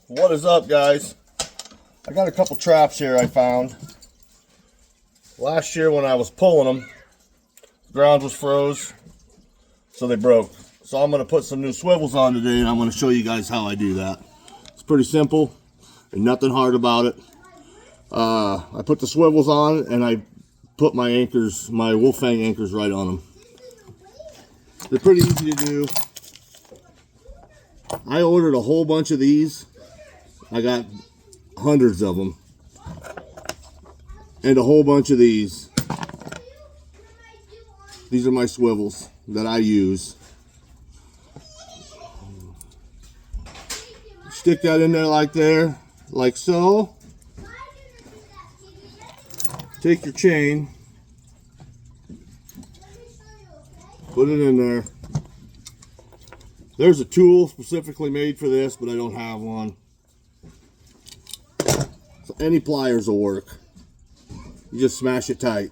What is up, guys? I got a couple traps here I found. Last year when I was pulling them, the ground was froze, so they broke. So I'm going to put some new swivels on today, and I'm going to show you guys how I do that. It's pretty simple and nothing hard about it. I put the swivels on and I put my anchors, my wolf fang anchors, right on them. They're pretty easy to do. I ordered a whole bunch of these. I got hundreds of them. And a whole bunch of these. These are my swivels that I use. Stick that in there like so. Take your chain, put it in there. There's a tool specifically made for this, but I don't have one. So any pliers will work. You just smash it tight.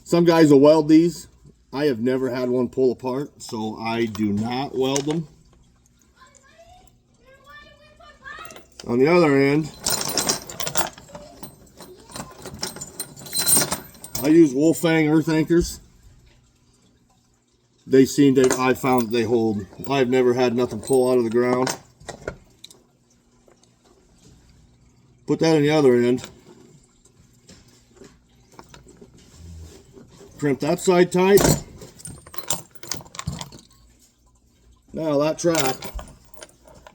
Some guys will weld these. I have never had one pull apart, so I do not weld them. On the other end, I use wolf fang earth anchors. I found that they hold. I've never had nothing pull out of the ground. Put that on the other end. Crimp that side tight. Now that trap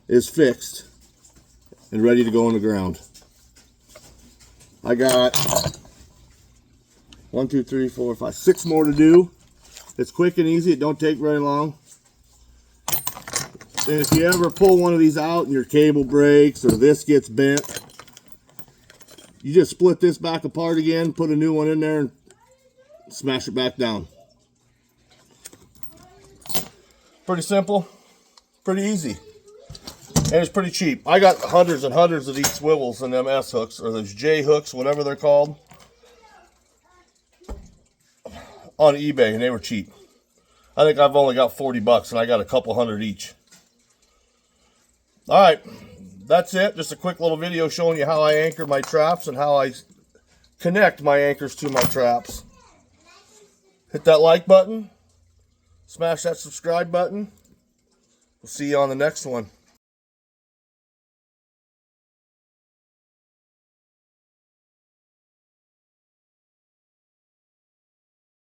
is fixed and ready to go on the ground. I got 1, 2, 3, 4, 5, 6 more to do. It's quick and easy. It don't take very long. And if you ever pull one of these out and your cable breaks or this gets bent, you just split this back apart again, put a new one in there, and smash it back down. Pretty simple, pretty easy, and it's pretty cheap. I got hundreds and hundreds of these swivels and them S hooks, or those J hooks, whatever they're called, on eBay, and they were cheap. I think I've only got 40 bucks, and I got a couple hundred each. All right, that's it. Just a quick little video showing you how I anchor my traps and how I connect my anchors to my traps. Hit that like button, smash that subscribe button. We'll see you on the next one.